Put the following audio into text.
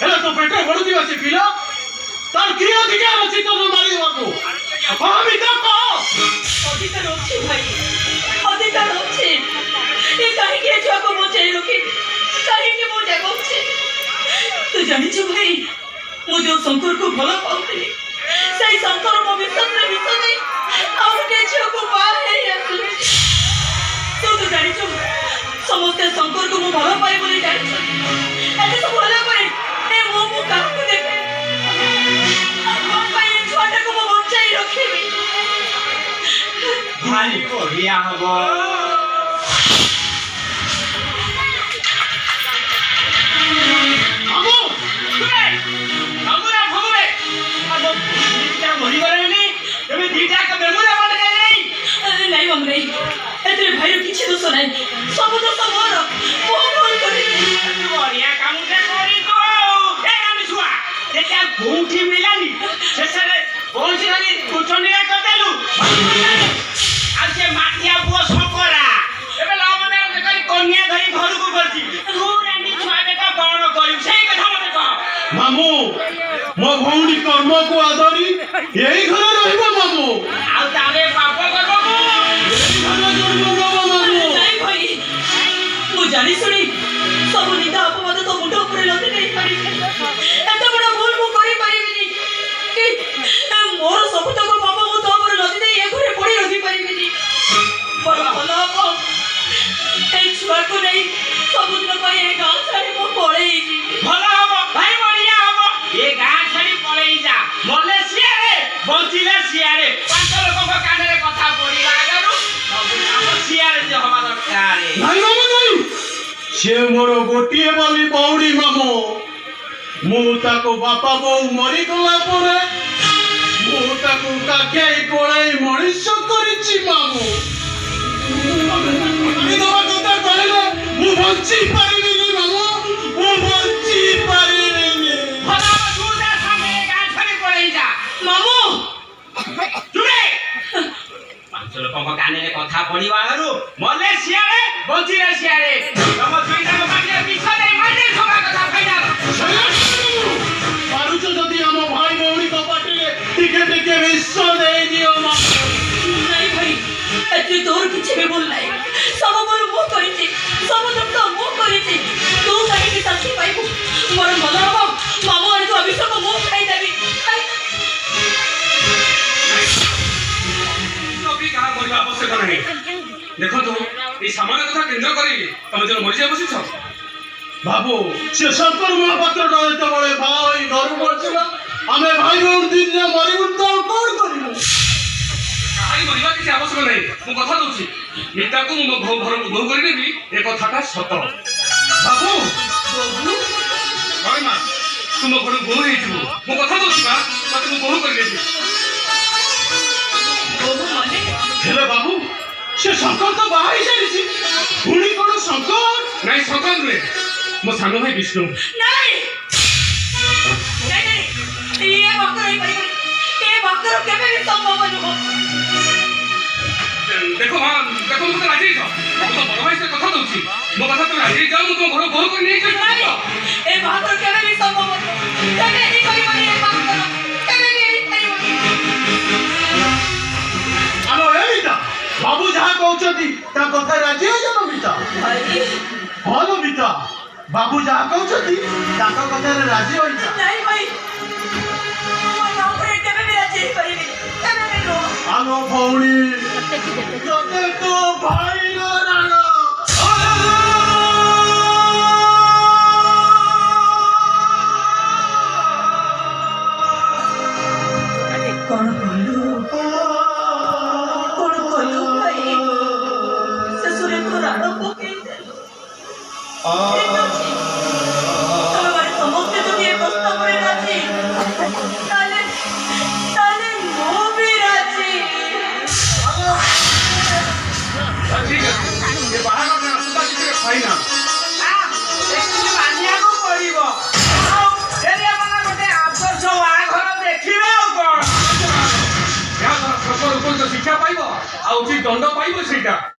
ହେଲେ ତୋ ପେଟ ବଢୁଥିବା ସେ ପିଲା ତାର କି ଅଧିକାର ଅଛି ତୋ ମାରିବାକୁ? ଅମିତା କହ। ଅଧିକାର ଅଛି ଭାଇ, ଅଧିକାର ଅଛି। ଏ କାହିଁକି ଏ ଛୁଆକୁ ବଞ୍ଚେଇ ରଖିବି? କାହିଁକି ମୁଁ ଜାଗୁଛି? ତୁ ଜାଣିଛୁ ଭାଇ, ମୁଁ ଯୋଉ ଶଙ୍କରକୁ ଭଲ ପାଉଥିଲି ସେଇ ଶଙ୍କର ମୋ ବିଶ୍ୱାସରେ ବିଷ ଦେଇ ଆଉ ଗୋଟେ ଝିଅକୁ ବାହା ହେଇ ଆସିଲି। ତୁ ଜାଣିଛୁ ସମସ୍ତେ ଶଙ୍କରକୁ ମୁଁ ଭଲ ପାଏ ବୋଲି ଜାଣିଛୁ। ଏତେ ସବୁ ହେଲା ପରେ ଏ ମୁଁ କାହାକୁ ଦେଖେ? ମୋ ପାଇଁ ଏ ଛୁଆଟାକୁ ମୁଁ ବଞ୍ଚାଇ ରଖିବି। ଭାରି ବଢିଆ ହବ। ଏଥିରେ ଭାଇର କିଛି ଦୋଷ ନାହିଁ, ସବୁ ଦୋଷ ମୋର। ମୁଁ ଭୁଲ କରିବି। ବଢିଆ କାମଟେ କରିଛୁ। କୋଉଠି ମିଳିଲାନି ଶେଷରେ ପହଞ୍ଚି ଗଲି କୁଚଣ୍ଡିଆ କରିଦେଲୁ। ଆଉ ସେ ମାଠିଆ ପୁଅ ଶଙ୍କରା ଏବେ ଲବଣ କରି କନ୍ୟା ଧରି ଘରକୁ କରିଛି। ତୁ ରାଣ୍ଡି ଛୁଆ ବେଟା କଣ କରିବୁ ସେଇ କଥା ମତେ କହ। ମାମୁଁ, ମୋ ଭଉଣୀ କର୍ମକୁ ଆଦରି ଏଇ ଘରେ ରହିବ ମାମୁଁ। ଆଉ ତାହେଲେ ପାପ କରବ ମୁଁ ଜାଣି ଶୁଣି ସବୁ ନିନ୍ଦା ଅପବାଦ ତୋ ମୁଣ୍ଡ ଉପରେ ଲଦି ଦେଇ ପାରିବି। ଏତେ ବଡ଼ ଭୁଲ ମୁଁ କରିପାରିବିନି କି ମୋର ସବୁତକ ପାପ ମୁଁ ତୋ ଉପରେ ଲଦି ଦେଇ ଏ ଘରେ ପଡ଼ି ରହିପାରିବିନି। ଭଲ ହବ ଏଇ ଛୁଆକୁ ନେଇ ସବୁଦିନ ପାଇଁ ଏ ଗାଁ ଛାଡ଼ି ମୁଁ ପଳେଇ ଯିବି। ଭଲ ହବ ଭାଇ, ବଢିଆ ହବ। ଏ ଗାଁ ଛାଡ଼ି ପଳେଇ ଯା। ମଲେ ସିଆରେ ବଞ୍ଚିଲେ ସିଆରେ। ପାଞ୍ଚ ଲୋକଙ୍କ କାନରେ କଥା ପଡିବା ଆଗରୁ ସବୁ କାମ ସିଆରେ ଯେ ହବା ଦରକାର। ନାଇଁ ମାମୁଁ ନାଇଁ, ସିଏ ମୋର ଗୋଟିଏ ବୋଲି ବଉଡ଼ି ମାମୁଁ। ମୁଁ ତାକୁ ବାପା ବୋଉ ମରିଗଲା ପରେ ମୁଁ ତାକୁ କାଖେଇ କୋଳେଇ ମଣିଷ କରିଛି ମାମୁଁ। କଥା କହିଲେ ମୁଁ ବଞ୍ଚି ପାରିବିନି ମାମୁଁ, ମୁଁ ବଞ୍ଚି ପାରିବିନି। ପଳେଇ ଯା ମାମୁଁ। ପାଞ୍ଚ ଲୋକଙ୍କ କାନରେ କଥା ପଡିବା ଆଗରୁ ମଲେ ସିଆରେ ବଞ୍ଚିଲେ ସିଆରେ। ତମ ଦୁଇଟାଙ୍କ ପାଖରେ ବିଷ ଦେଇ ମାରି ସଭା କଥା ଫାଇନାଲ। ପାରୁଛ ଯଦି ଆମ ଭାଇ ଭଉଣୀଙ୍କ ପାଟିରେ ଟିକେ ଟିକେ ବିଷ ଦେଇଦିଅ। ନାଇଁ ଭାଇ, ଏଥିରେ ତୋର କିଛି ବି ଭୁଲ ନାହିଁ। ସବୁ ଭୁଲ ମୁଁ କରିଛି, ସବୁ ଦୋଷ ମୁଁ କରିଛି। ତୁ କାହିଁକି ଶାସ୍ତି ପାଇବୁ? ମୋର ଭଲ ହବ ମାମୁଁ ଆଣିଛୁ ଅଭିଷେକ ମୁଁ ଖାଇଦେବି। କାହା କରିବା ଆବଶ୍ୟକ ନାହିଁ। ଦେଖନ୍ତୁ এই ସାମାନ୍ୟ କଥା କେନ୍ଦ୍ର କରି ତମେ ଯେন ମରିଯିବା ବସିଛ। ବାବୁ, ସେ ଶଙ୍କର ମହାପାତ୍ରଟା ଯେତେବେଳେ ବାହା ହୋଇ ଘରୁ ବଞ୍ଚିଲା, ଆମେ ଭାଇ ଭଉଣୀ ଦିନ ମରିବୁ ତ ଆଉ କଣ କରିବୁ? କାହାରି ମରିବା କିଛି ଆବଶ୍ୟକ ନାହିଁ। ମୁଁ କଥା ଦଉଛି ମିତାକୁ ମୁଁ ମୋ ଘରକୁ ବୋହୂ କରିନେବି, ଏ କଥାଟା ସତ। ବାବୁ ମା, ତୁ ମୋ ଘରକୁ ବୋହୂ ହେଇଯିବୁ। ମୁଁ କଥା ଦଉଛି ବା, ତତେ ମୁଁ ବୋହୂ କରିନେବି। ହେଲେ ବାବୁ, ସେ ଶଙ୍କର ତ ବାହା ହେଇସାରିଛି, ପୁଣି କଣ ଶଙ୍କର? ନାଇଁ ଶଙ୍କର ନୁହେଁ, ମୋ ସାନ ଭାଇ ବିଷ୍ଣୁ। ନାଇଁ ନାଇଁ, ଏ ବାକ୍ର ହେଇପାରିବନି। ଏ ବାକ୍ର କେବେ ବି ସମ୍ଭବ ନୁହଁ। ଦେଖ ମା, ଦେଖ ମୁଁ ତ ରାଜି ହେଇଛ। ମୁଁ ତ ବଡ଼ ଭାଇ ସେ କଥା ଦଉଛି, ମୋ କଥା ତୁ ରାଜି ହେଇଯାଉ, ମୁଁ ତମ ଘର ବୋହୂ କରି ନେଇଛି। ଏ ବାକ୍ର କେବେ ବି ସମ୍ଭବ ନୁହଁ। କେବେ ହେଇପାରିବନି ଏ ବାକ୍ର, କେବେ ବି ହେଇପାରିବନି। ଆଲୋ ଏ ମିତା, ବାବୁ ଯାହା କହୁଛନ୍ତି ତା କଥା ରାଜି ହେଇଯାଉ ମିତା। ଭଲ ମିତା, ବାବୁ ଯାହା କହୁଛନ୍ତି ତାଙ୍କ କଥାରେ ରାଜି ହୋଇଯା। ନାଇଁ ଭାଇ, ମୋ ବାବୁରେ କେବେ ବି ରାଜି ହେଇପାରିବି, କେବେ ବି ନୁହଁ। ଆଲୋ ଭଉଣୀ, ତତେ ତୋ ଭାଇର ରାଣ। କଣ କହିଲୁ? କଣ କହିଲୁ ଭାଇ? ଶେଷରେ ତୁ ରାଣ ପକେଇଦେଲୁ। ଠିକ ଅଛି, ତମେମାନେ ସମସ୍ତେ ଯଦି ଏ ପ୍ରସ୍ତାବରେ ରାଜି, ତାହେଲେ ମୁଁ ବି ରାଜି। ଠିକ ଅଛି, ଏ ବାହାଘର ରାସ୍ତା ଭିତରେ ଖାଇନା ମାନିବାକୁ ପଡିବ। ଆଉ ଗୋଟେ ଆଦର୍ଶ ବାହାଘର ଦେଖିବେ ଆଉ କଣ? ଶିକ୍ଷା ପାଇବ ଆଉ ଦଣ୍ଡ ପାଇବ ସେଇଟା।